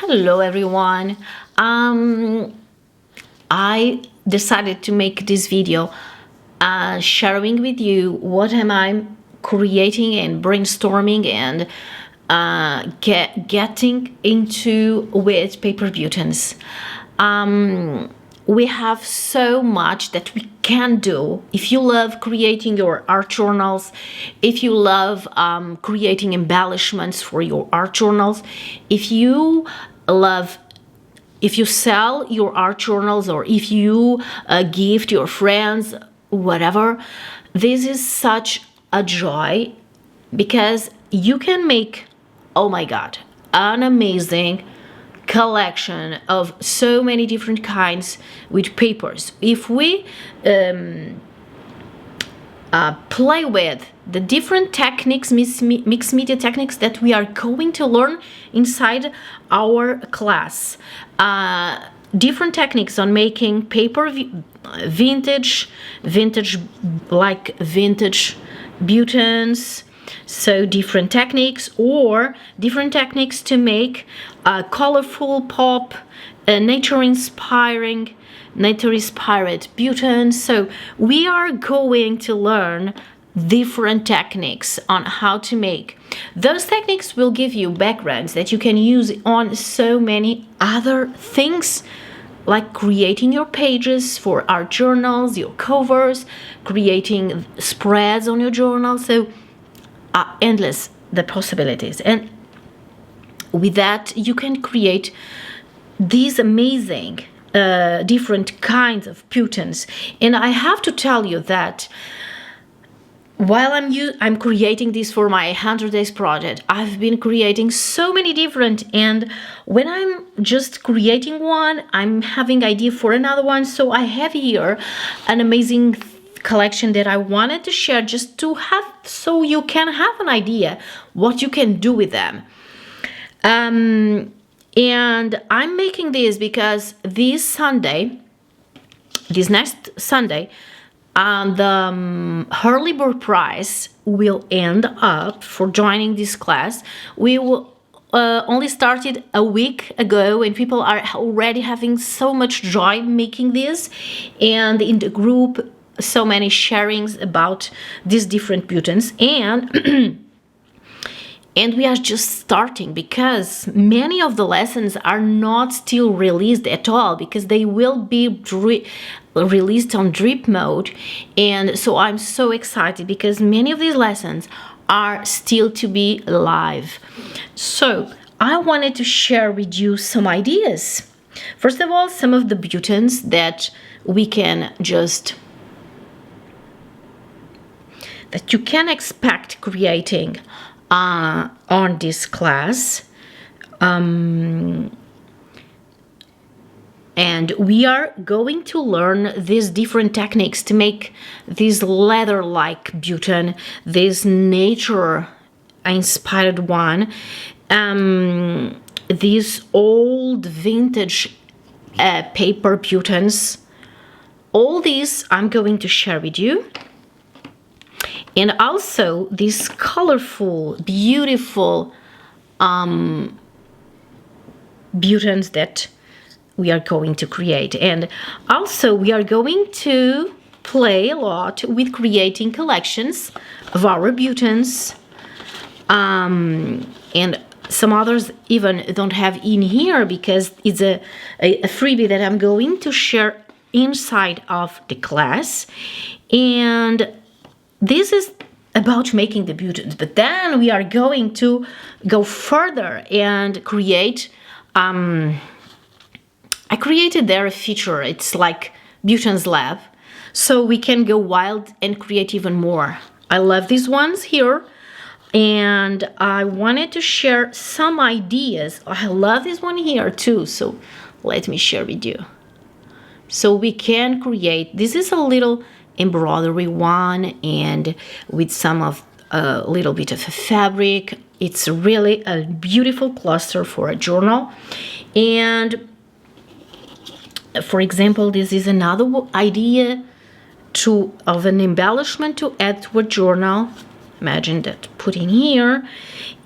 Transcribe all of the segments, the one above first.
Hello everyone. I decided to make this video sharing with you what am I creating and brainstorming and getting into with paper buttons. We have so much that we can do. If you love creating your art journals, if you love creating embellishments for your art journals, if you sell your art journals, or if you gift your friends, whatever, this is such a joy because you can make, oh my god, an amazing collection of so many different kinds with papers. If we play with the different techniques, mixed media techniques that we are going to learn inside our class, different techniques on making paper vintage buttons, so different techniques, or different techniques to make colorful pop, nature inspired buttons. So we are going to learn different techniques on how to make. Those techniques will give you backgrounds that you can use on so many other things, like creating your pages for art journals, your covers, creating spreads on your journal. So endless the possibilities, and with that you can create these amazing different kinds of buttons. And I have to tell you that while I'm creating this for my 100 days project, I've been creating so many different, and when I'm just creating one, I'm having idea for another one. So I have here an amazing collection that I wanted to share, just to have, so you can have an idea what you can do with them. And I'm making this because this next Sunday, the early bird prize will end up for joining this class. We will only started a week ago, and people are already having so much joy making this, and in the group so many sharings about these different buttons. And and we are just starting because many of the lessons are not still released at all, because they will be released on drip mode. And so I'm so excited because many of these lessons are still to be live. So I wanted to share with you some ideas. First of all, some of the buttons that we can just that you can expect creating on this class. And we are going to learn these different techniques to make this leather-like button, this nature-inspired one, these old vintage paper buttons. All these I'm going to share with you. And also these colorful, beautiful buttons that we are going to create. And also we are going to play a lot with creating collections of our buttons. And some others even don't have in here because it's a freebie that I'm going to share inside of the class. And this is about making the buttons, but then we are going to go further and create, I created there a feature, it's like Buttons Lab, so we can go wild and create even more. I love these ones here, and I wanted to share some ideas. I love this one here too, so let me share with you. So we can create, this is a little embroidery one, and with some of a little bit of a fabric. It's really a beautiful cluster for a journal. And for example, this is another idea of an embellishment to add to a journal. Imagine that put in here.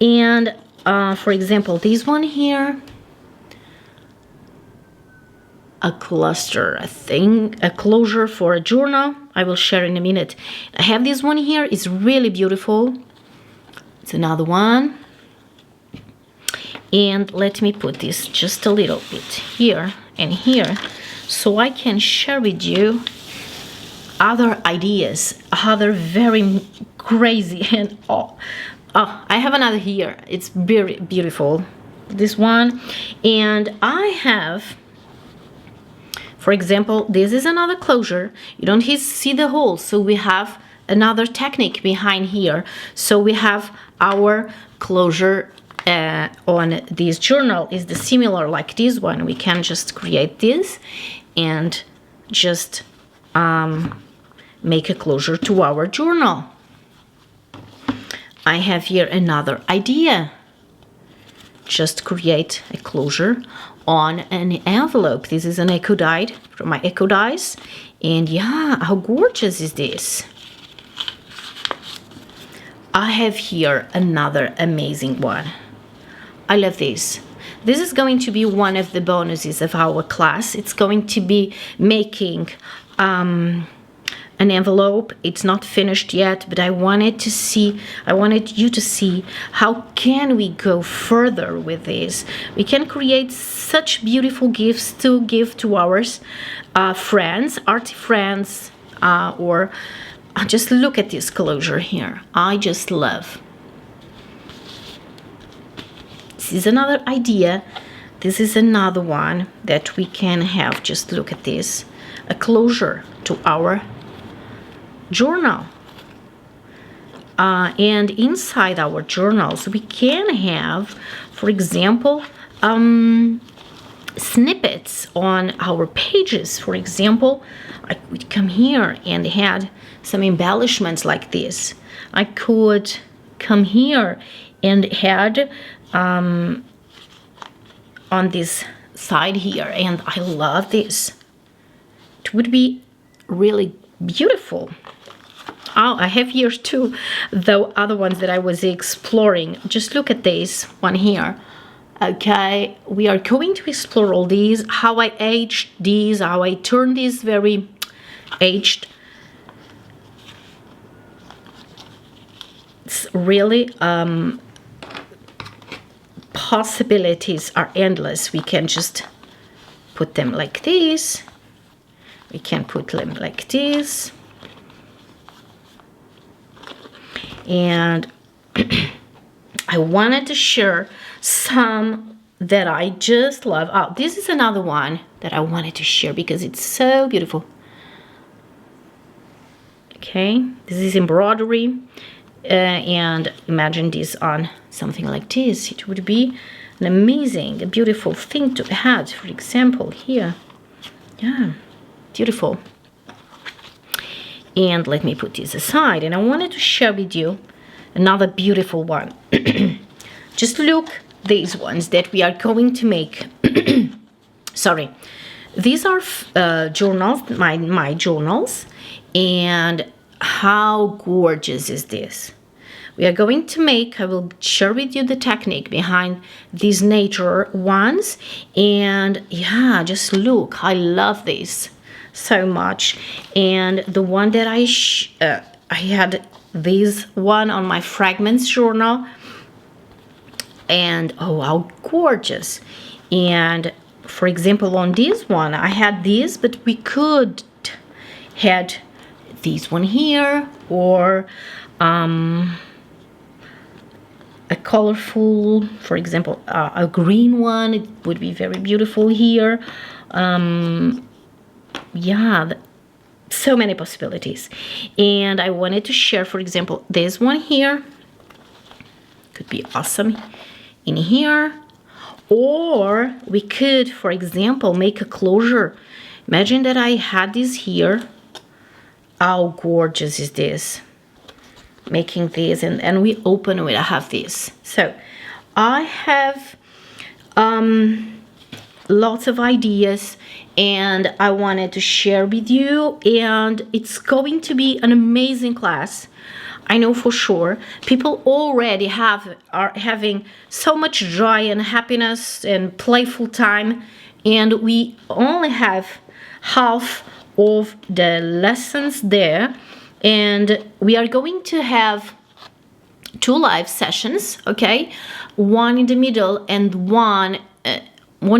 And for example, this one here, a cluster, a closure for a journal. I will share in a minute. I have this one here. It's really beautiful. It's another one. And let me put this just a little bit here and here so I can share with you other ideas, other very crazy and I have another here. It's very beautiful, this one. And I have, for example, this is another closure. You don't see the hole, so we have another technique behind here. So we have our closure on this journal is the similar like this one. We can just create this and just make a closure to our journal. I have here another idea. Just create a closure on an envelope. This is an eco die from my eco dies. And yeah, how gorgeous is this? I have here another amazing one. I love this. This is going to be one of the bonuses of our class. It's going to be making an envelope. It's not finished yet, but I wanted you to see how can we go further with this. We can create such beautiful gifts to give to our friends, arty friends, or just look at this closure here. I just love. This is another idea. This is another one that we can have. Just look at this. A closure to our journal. And inside our journals, we can have, for example, snippets on our pages. For example, I could come here and add some embellishments like this. I could come here and add on this side here, and I love this. It would be really beautiful. Oh, I have here too the other ones that I was exploring. Just look at this one here. Okay, we are going to explore all these, how I aged these, how I turned these very aged. It's really possibilities are endless. We can just put them like this. We can put them like this. And I wanted to share some that I just love. Oh, this is another one that I wanted to share because it's so beautiful. Okay, this is embroidery. And imagine this on something like this. It would be an amazing, a beautiful thing to add. For example, here. Yeah, beautiful. And let me put this aside. And I wanted to share with you another beautiful one. Just look, these ones that we are going to make. Sorry. These are journals, my journals. And how gorgeous is this? We are going to make, I will share with you the technique behind these nature ones. And yeah, just look, I love this so much. And the one that I had this one on my fragments journal. And oh, how gorgeous. And for example, on this one, I had this, but we could had this one here, or a colorful, for example, a green one. It would be very beautiful here. Yeah, so many possibilities. And I wanted to share, for example, this one here. Could be awesome in here. Or we could, for example, make a closure. Imagine that I had this here. How gorgeous is this? Making this, and we open it. I have this. So I have lots of ideas, and I wanted to share with you. And it's going to be an amazing class. I know for sure. People already are having so much joy and happiness and playful time and we only have half of the lessons there, and we are going to have 2 live sessions, okay, one in the middle and one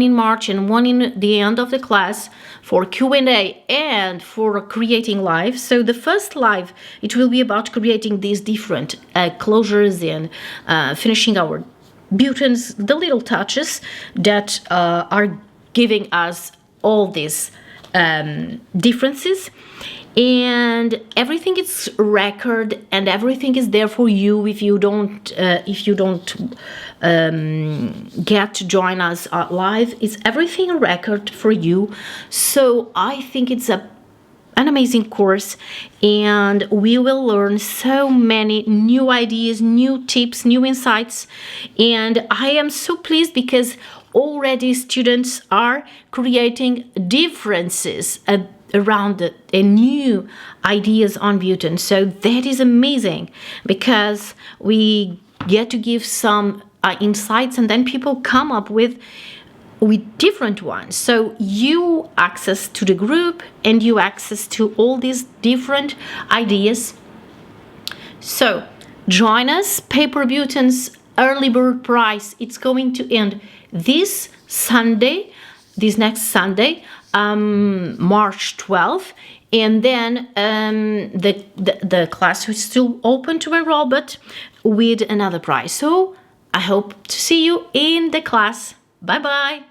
in March and one in the end of the class for Q&A and for creating live. So the first live, it will be about creating these different closures and finishing our buttons, the little touches that are giving us all these differences, and everything is record and everything is there for you if you don't get to join us live. It's everything a record for you. So I think it's an amazing course, and we will learn so many new ideas, new tips, new insights, and I am so pleased because already students are creating differences around it and new ideas on button. So that is amazing because we get to give some insights, and then people come up with different ones. So you access to the group and you access to all these different ideas. So join us. Paper buttons early bird price, it's going to end this next Sunday, March 12th, and then the class is still open to enroll, but with another price. So I hope to see you in the class. Bye bye.